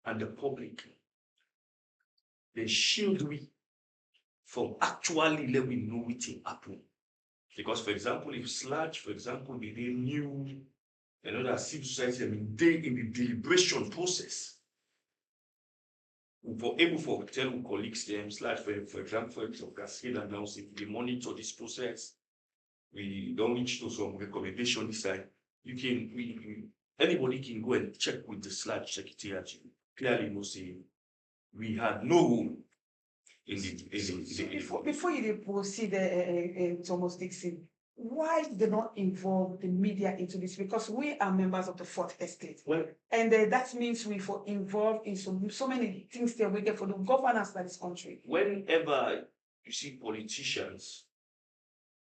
and the public, then shield we from actually let we know what will happen. Because, for example, if Sludge, for example, they knew another civil society, I mean, they in the deliberation process, for able for tell colleagues them, Sludge, for example, for Cascade announce if they monitor this process, we don't reach to some recommendation this side, you can, anybody can go and check with the Sludge secretariat. Clearly, no say we had no room in the before you proceed, Thomas Dixon, why did they not involve the media into this? Because we are members of the Fourth Estate. Well, and that means we for involved in so many things that we get for the governance of this country. Whenever you see politicians,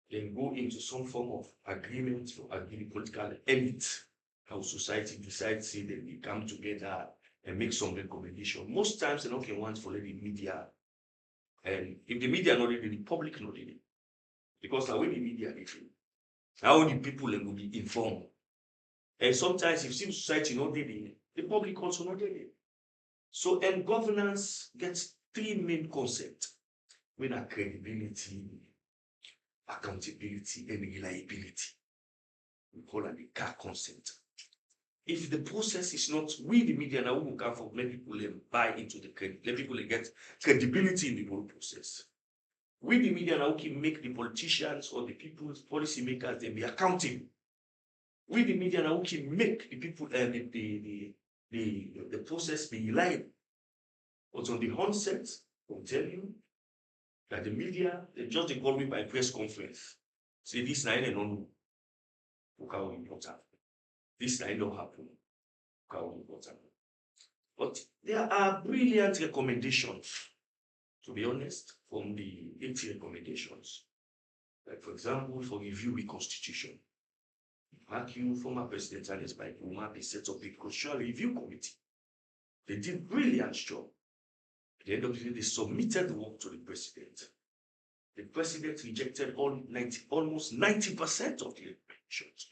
they go into some form of agreement for the political elite, how society decides that they come together and make some recommendation. Most times they don't want for the media. And if the media not ready, the public not ready. Because now when the media is ready, how the people will be informed. And sometimes if civil society not ready, the public also not ready. So, and governance gets three main concepts. When are credibility, accountability, and reliability. We call it the car concept. If the process is not, we the media now will come for let people buy into the credit, let people get credibility in the whole process. We the media now can make the politicians or the people's policymakers them be accountable. We the media now can make the people the process be reliable. But on the onset, I'll tell you that the media they just call me by press conference. Say this night and on how important. This night don't happen. How important. But there are brilliant recommendations, to be honest, from the 80 recommendations. Like, for example, for review the Constitution. Argue former President Ernest Bai Koroma, they set up a Constitutional Review Committee. They did brilliant job. At the end of the day, they submitted the work to the president. The president rejected almost 90% of the recommendations.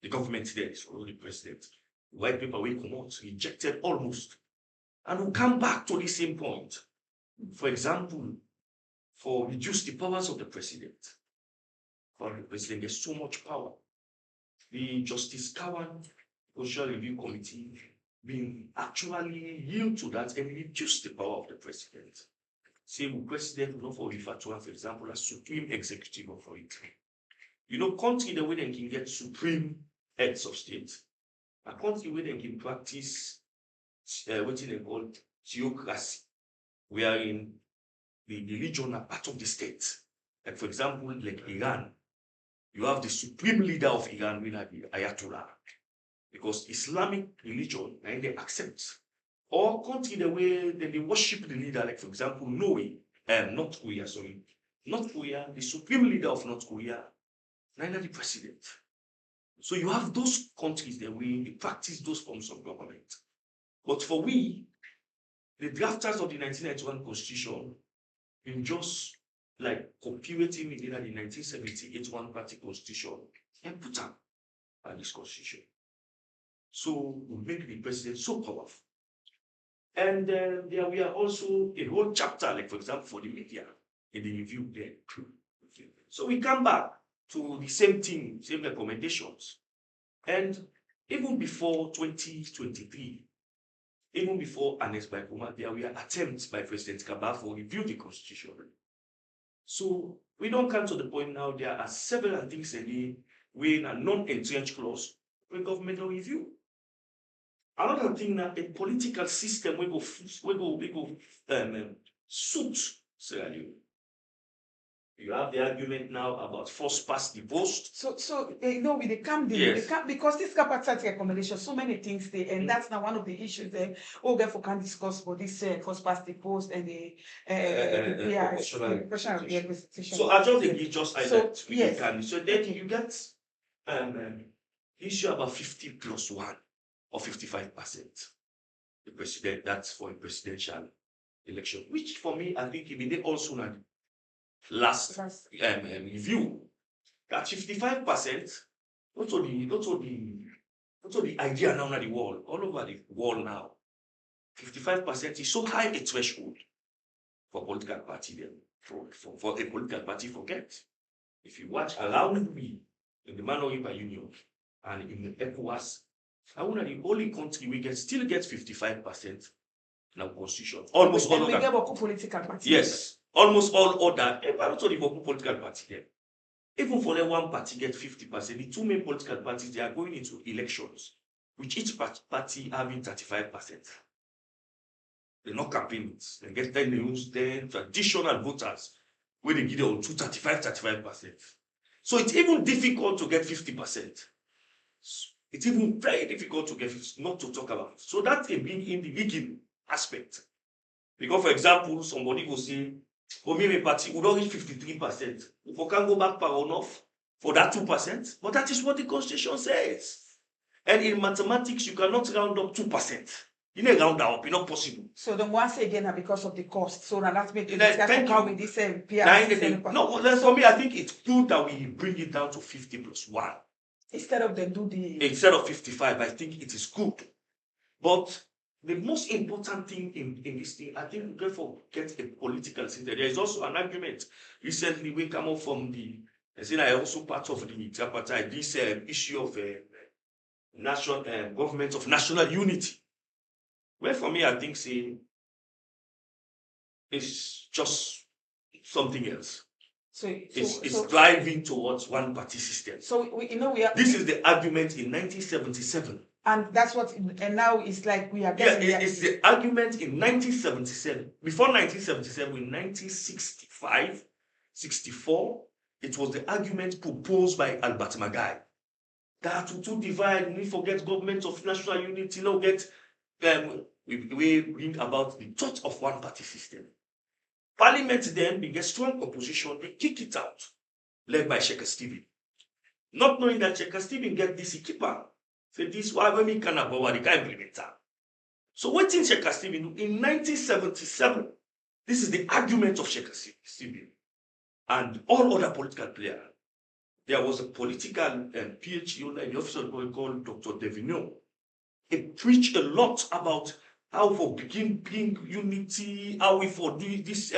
The government there is for the president. The white paper will come out, rejected almost. And we'll come back to the same point. For example, for reduce the powers of the president. For the president gets so much power. The Justice Kawan Social Review Committee being actually yield to that and reduce the power of the president. Say the president will not for refer to, for example, as supreme executive authority. You know, country the way they can get supreme heads of state. A country where they can practice what they call theocracy, wherein the religion are part of the state. Like for example, like Iran, you have the supreme leader of Iran, we have the Ayatollah, because Islamic religion and they accept. Or country the way they worship the leader, like for example, North Korea, the supreme leader of North Korea, neither the president. So you have those countries that we practice those forms of government. But for we, the drafters of the 1991 Constitution, in just like copulating within the 1978 one-party Constitution and put up on this Constitution. So we make the president so powerful. And there we are also a whole chapter, like for example, for the media in the review there. So we come back to the same thing, same recommendations. And even before 2023, even before Ernest Bai Koroma, there were attempts by President Kaba for review the Constitution. So we don't come to the point now, there are several things in a non-entrenched clause where government will review. Another thing now, a political system we go suit Sierra Leone. You have the argument now about first past the post. So you know, with the camp, yes. Because this tripartite recommendation, so many things there, and that's now one of the issues there. Oh, therefore can discuss about this first past the post and the question of the requisition. So I just think you just so, yes. So then you get issue about 50+1 or 55%. The president, that's for a presidential election, which for me I think it also not last review that 55%, not only the idea now in the world, all over the world now. 55% is so high a threshold for political party then, for a political party forget. If you watch around me in the Manoriba Union and in the ECOWAS, I want the only country we still get 55% in our constitution. Almost all we other get political party. yes, almost all other political party there. Even for the one party get 50%, the two main political parties they are going into elections, with each party having 35%. They're not campaigning it. They get 10 news, then traditional voters, where they give them 35%. So it's even difficult to get 50%. It's even very difficult to get 50%, not to talk about it. So that's a big individual aspect. Because, for example, somebody will say, for me, a party would not reach 53%. If we can go back far enough for that 2%, but that is what the Constitution says. And in mathematics, you cannot round up 2%. You need round up, it's not possible. So then once again, because of the cost. So now let's make it Thank you. with this PR. No, for me, I think it's good that we bring it down to 50 plus 1. Instead of them do the... Instead of 55, I think it is good. But the most important thing in this thing, I think, therefore, get a political system. There is also an argument. Recently, we come up from I think I also part of the Tripartite, this issue of national government of national unity. Well, for me, I think it's just something else. It's driving towards one party system. So this is the argument in 1977. And that's what, and now it's like we are getting... Yeah, it's the argument in 1977. Before 1977, in 1965, 64, it was the argument proposed by Albert Magai. That to divide, we forget government of national unity, now get, we bring about the thought of one party system. Parliament then began strong opposition, they kick it out, led by Sheikh Stephen. Not knowing that Sheikh Stephen get this keeper. So this why when we can implement that. So what in Sheikh Stephen in 1977, this is the argument of Sheikh Stephen and all other political players. There was a political PhD in the office called Dr. Devino. He preached a lot about how for bring unity, how we for do this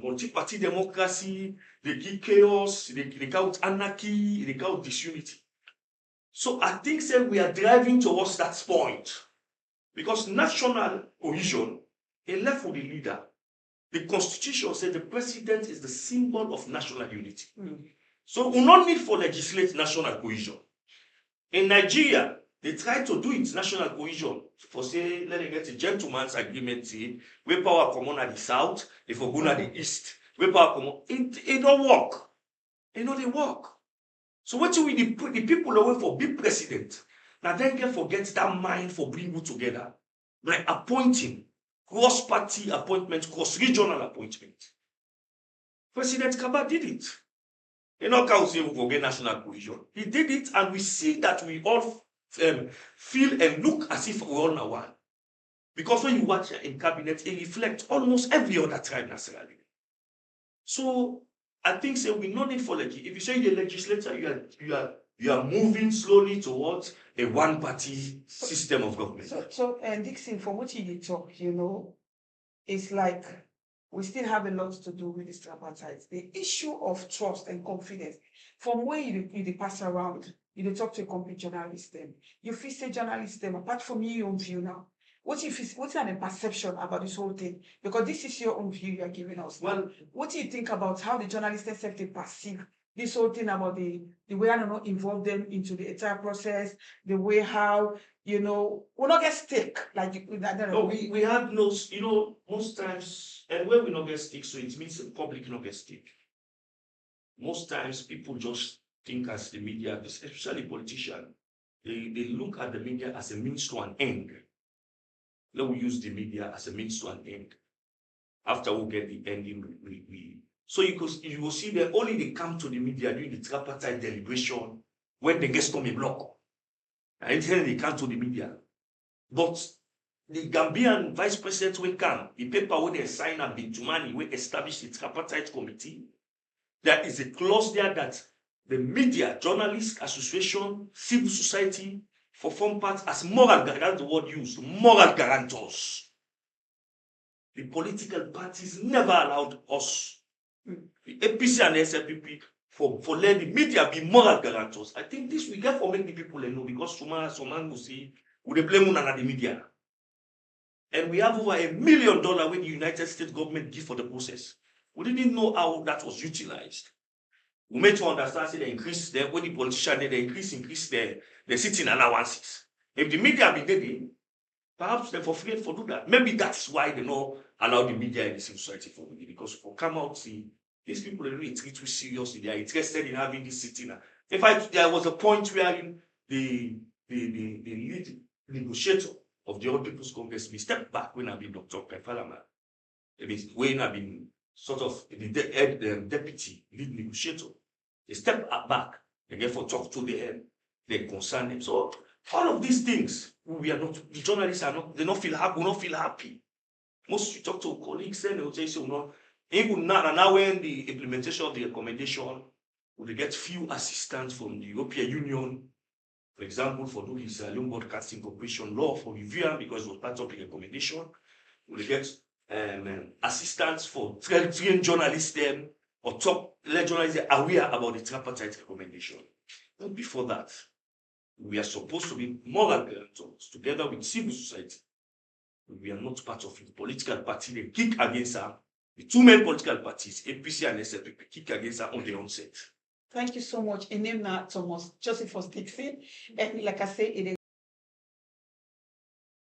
multi-party democracy, they give chaos, they count anarchy, they count disunity. So I think we are driving towards that point because national cohesion is left for the leader. The Constitution said the president is the symbol of national unity. So we not need for legislate national cohesion. In Nigeria, they try to do it national cohesion for say let them get a gentleman's agreement where power come on at the south, if we go at the east, where power come on. It don't work. It don't work. So what do we the people away for big president? Now then can forget that mind for bringing you together. Like appointing, cross-party appointment, cross-regional appointment. President Kaba did it. You know, can't say we forget national cohesion. He did it, and we see that we all feel and look as if we're all now one. Because when you watch in cabinet, it reflects almost every other tribe nationally. So I think we no need for if you say the legislature, you are moving slowly towards a one-party system of government. So Dixon, from what you talk, it's like we still have a lot to do with this tripartite. The issue of trust and confidence. From where you pass around, you talk to a complete journalist, you feel say journalist, apart from your own view now. What's the perception about this whole thing? Because this is your own view you are giving us. Well, what do you think about how the journalists themselves perceive this whole thing about the way I don't know involve them into the entire process, the way how we'll not get stick like I don't know. No, we have no most times and when we not get stick, so it means the public not get stick. Most times people just think as the media, especially politicians, they look at the media as a means to an end. Let we use the media as a means to an end. After we get the ending, so you will see that only they come to the media during the tripartite deliberation when the guests come in block. And then they come to the media. But the Gambian vice president will come, the paper where they sign up into money, will establish the tripartite committee. There is a clause there that the media, journalists, association, civil society, for form part as moral, that's the word used, moral guarantors. The political parties never allowed us, the APC and SLPP, for let the media be moral guarantors. I think this we get for make the people know, because someone will see, would they blame on the media? And we have over $1 million when the United States government give for the process. We didn't know how that was utilized. We made to understand, say they increase their, when the politicians they increase their sitting allowances. If the media be there, perhaps they forget to do that. Maybe that's why they don't allow the media in the civil society for me, because for come out, see, these people are really treat you seriously. They are interested in having this sitting. In fact, there was a point where the lead negotiator of the All People's Congress, we stepped back when I've been Dr. Pefalama. When I've been sort of the deputy lead negotiator, they step back and therefore talk to they concern them. So all of these things, we are not, the journalists are not, they don't feel happy, we don't feel happy. Most you talk to colleagues, then they will say, so no, even now when the implementation of the recommendation, we get few assistance from the European Union, for example, for those Young Broadcasting Corporation law for review, because it was part of the recommendation. We get assistance for train journalists then, or top let journalists aware about the tripartite recommendation. But before that, we are supposed to be moral guarantors together with civil society. We are not part of the political party. They kick against her. The two main political parties, APC and SLPP, kick against her on the onset. Thank you so much. In name now, Thomas Josephus Dixon. And like I say, it is